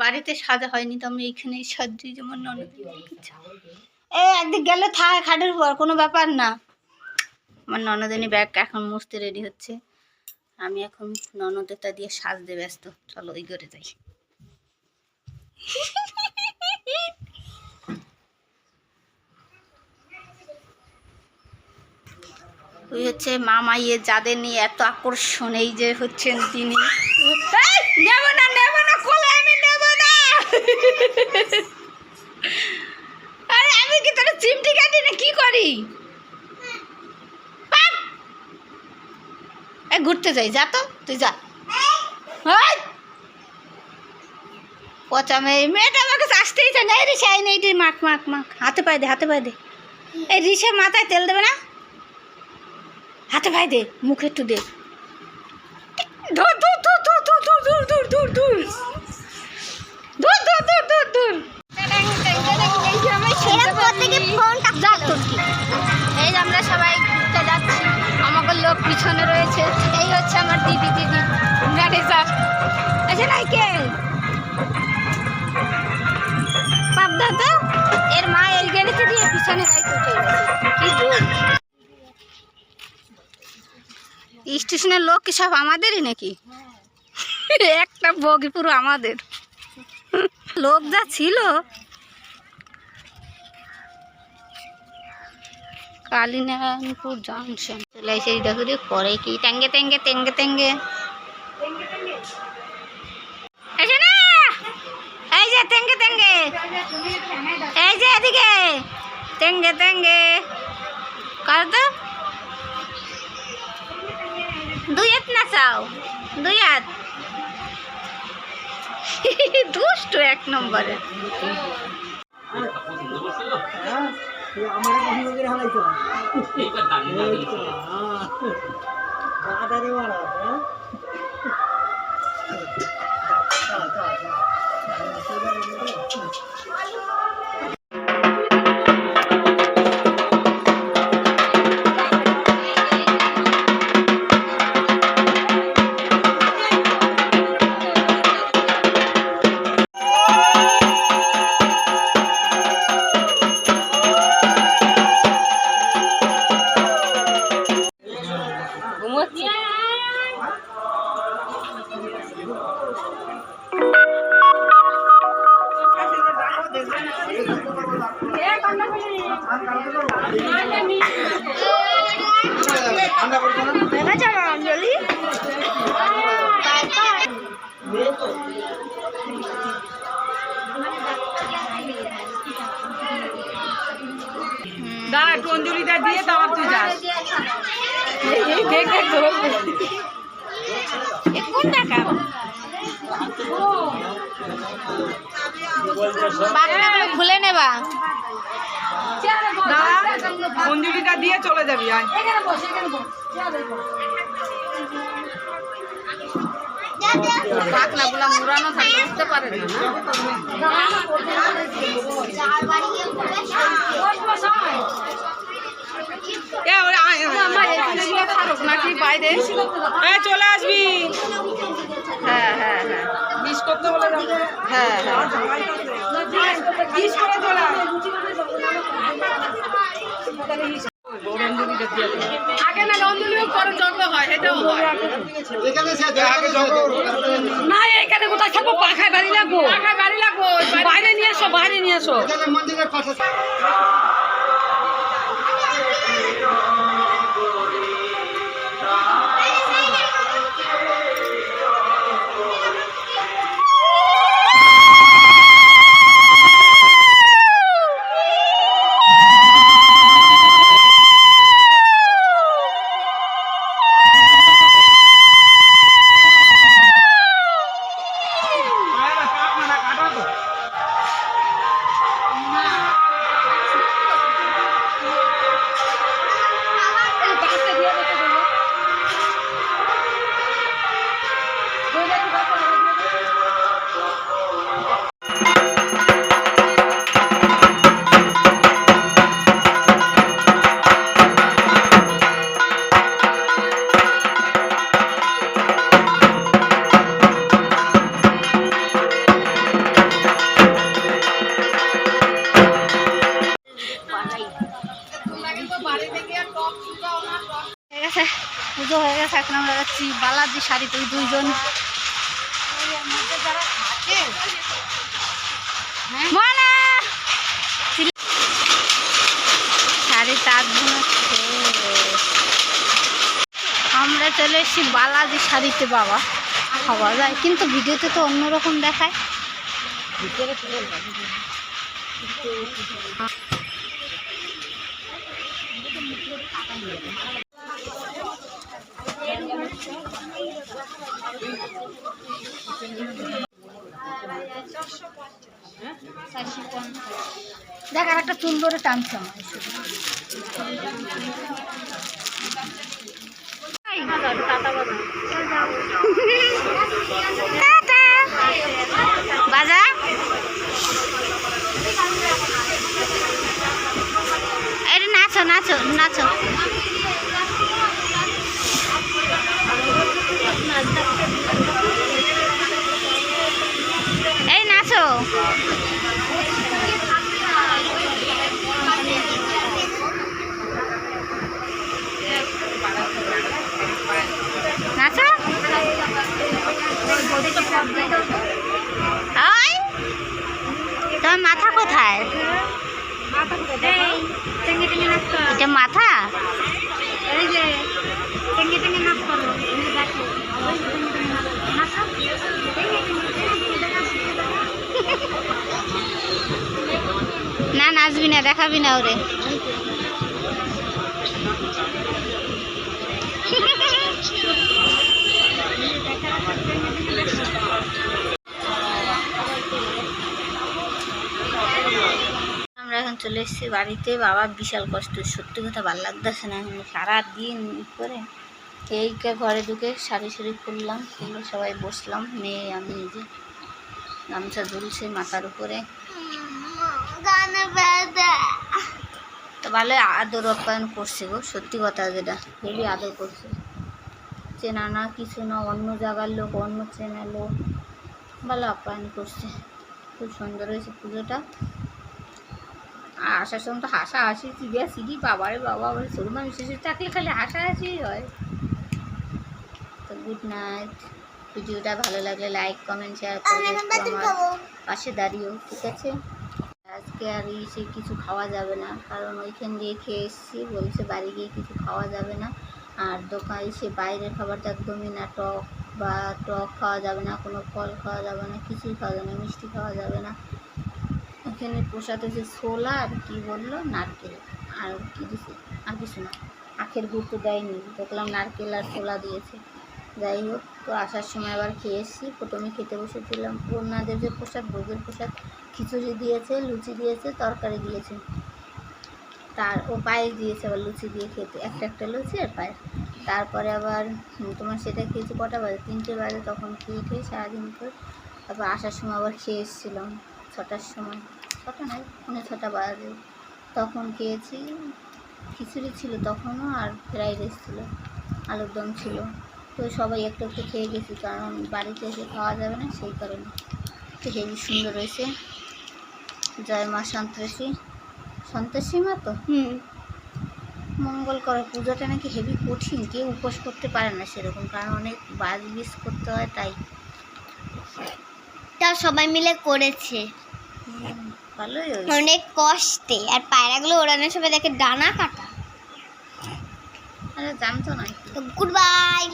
বাড়িতে সাজা হয়নি তো আমি এইখানেই সাজি, যেমন ননদ। একদিক গেলে থাক খাটের উপর, কোনো ব্যাপার না। আমার ননদিনী ব্যাগ এখন মুছতে রেডি হচ্ছে, আমি এখন ননদেরটা দিয়ে সাজতে ব্যস্ত। চলো ওই ঘরে যাই। ওই হচ্ছে মামাইয়ে যাদের নিয়ে এত আকর্ষণ, এই যে হচ্ছেন তিনি। নেব না নেব না, কোলে আমি নেব না। আরে আমি কি তোর চিমটি কাটি না কি করি? ঘুরতে যাই, যা তো তুই যা। পচা মেয়েটা আমার কাছে আসতেই চায় না। এই রিসা আই নেই, মাখ মাখ মাখ, হাতে পায়ে দে, হাতে পায়ে দে। এই রিসের মাথায় তেল দেবে না, হাতে পায়ে দে, মুখে একটু দে। দূর দূর দূর দূর দূর দূর দূর দূর দূর দূর দূর দূর দূর দূর। এই যে আমরা সবাই ঘুরতে যাচ্ছি, আমাকে লোক পিছনে রয়েছে। এই হচ্ছে আমার দিদি ম্যানেজার। আচ্ছা নাইকেল পাবদা তো এর মা এই গাড়িতে দিয়ে পিছনে গাড়িতে উঠে গেছে। কি দূর স্টেশনের লোক কি সব আমাদেরই নাকি? একটা বগি পুরো আমাদের। লোক যা ছিল। কালিনারায়ণপুর জংশন চলে এসে দেখো করে কি ট্যাঙ্গে ট্যাঙ্গে ট্যাঙ্গে ট্যাঙ্গে। এসে না, এই যে ট্যাঙ্গে ট্যাঙ্গে, এই যে এদিকে ট্যাঙ্গে ট্যাঙ্গে কর তো। দুই হাত নাচাও, দুই হাত। দুষ্ট এক নম্বরে। দাঁড়া একটু অঞ্জলিটা দিয়ে তারপর তুই যাস। কোন টাকা খুলে নেবা? দাঁড়া অঞ্জলিটা দিয়ে চলে যাবি। আয় পাতলা গুলা মুড়ানো থাকলে বুঝতে পারে না। চলে আসবি। হ্যাঁ হ্যাঁ হ্যাঁ, বিশ করতে বলে যাবে। হ্যাঁ হ্যাঁ, বিশ করে চলে আগে না অঞ্জলিও পরে যজ্ঞ হয়, এটাও হয় না। এখানে কোথায় থাকবো? পাখায় বাড়ি লাগবো, পাখায় বাড়ি লাগবো। বাইরে নিয়ে এসো, বাইরে নিয়ে এসো। মন্দিরের পাশে এখন আমরা যাচ্ছি বালাজি শাড়িতে ওই দুইজন মনা শাড়ি তার আমরা চলে এসেছি বালাজি শাড়িতে বাবা খাওয়া যায় কিন্তু ভিডিওতে তো অন্যরকম দেখায় দেখ আর একটা চুল ধরে টানছে আমার বাজা এটা নাচো নাচো নাচো এই নাচো নাচো তোমার মাথা কোথায় এটা মাথা না নাচবি না দেখাবি না ওরে আমরা এখন চলে এসেছি বাড়িতে বাবা বিশাল কষ্ট সত্যি কথা ভালো লাগতেছে না এখন সারাদিন করে এইকে ঘরে ঢুকে সারি সারি খুললাম খুলে সবাই বসলাম মেয়ে আমি নিজে গামছা ঝুলছে মাথার উপরে তো ভালো আদর আপ্যায়ন করছে গো সত্যি কথা যেটা হেবি আদর করছে চেনা না কিছু না অন্য জায়গার লোক অন্য চেনা লোক ভালো আপ্যায়ন করছে খুব সুন্দর হয়েছে পুজোটা আর আসার সময় তো হাসাহাসি চিড়িয়া সিঁড়ি বাবারে বাবা আবার ছোটো মানুষের থাকলে খালি হাসাহাসি হয় তো গুড নাইট ভিডিওটা ভালো লাগলে লাইক কমেন্ট শেয়ার করে আমার পাশে দাঁড়িয়েও ঠিক আছে আজকে আর এসে কিছু খাওয়া যাবে না কারণ ওইখান দিয়ে খেয়ে এসেছি বলছে বাড়ি গিয়ে কিছু খাওয়া যাবে না আর দোকানে এসে বাইরের খাবারটা একদমই না টক খাওয়া যাবে না কোনো ফল খাওয়া যাবে না কিছুই খাওয়া যাবে না মিষ্টি খাওয়া যাবে না এখানে প্রসাদ হচ্ছে ছোলা আর কি বললো নারকেল আর কি দিছে আর কিছু না আখের গুড় তো দেয়নি দেখলাম নারকেল আর ছোলা দিয়েছে যাই হোক তো আসার সময় আবার খেয়ে এসেছি প্রথমে খেতে বসেছিলাম ওনাদের যে প্রসাদ ভোগের প্রসাদ খিচুড়ি দিয়েছে লুচি দিয়েছে তরকারি দিয়েছে তার ও পায়েস দিয়েছে আবার লুচি দিয়ে খেতে একটা লুচি আর পায়েস তারপরে আবার তোমার সেটা খেয়েছি কটা বাজে 3টে বাজে তখন খেয়ে সারাদিন পর তারপর আসার সময় আবার খেয়ে এসেছিলাম 6টার সময় 6টা নয় 6:45 বাজে তখন খেয়েছি খিচুড়ি ছিল তখনও আর ফ্রাইড রাইস ছিল আলুর দম ছিল তো সবাই একটু একটু খেয়ে গেছি কারণ বাড়িতে এসে খাওয়া যাবে না সেই কারণে তো হেবি সুন্দর হয়েছে জয় মা সন্তোষী মা তো মঙ্গল করে পুজোটা নাকি হেবি কঠিন কেউ উপোস করতে পারে না সেরকম কারণ অনেক বাজ বিষ করতে হয় তাই তাও সবাই মিলে করেছে ভালোই অনেক কষ্টে আর পায়রাগুলো ওড়ানোর সময় দেখে ডানা কাটা আরে জানতো না গুড বাই।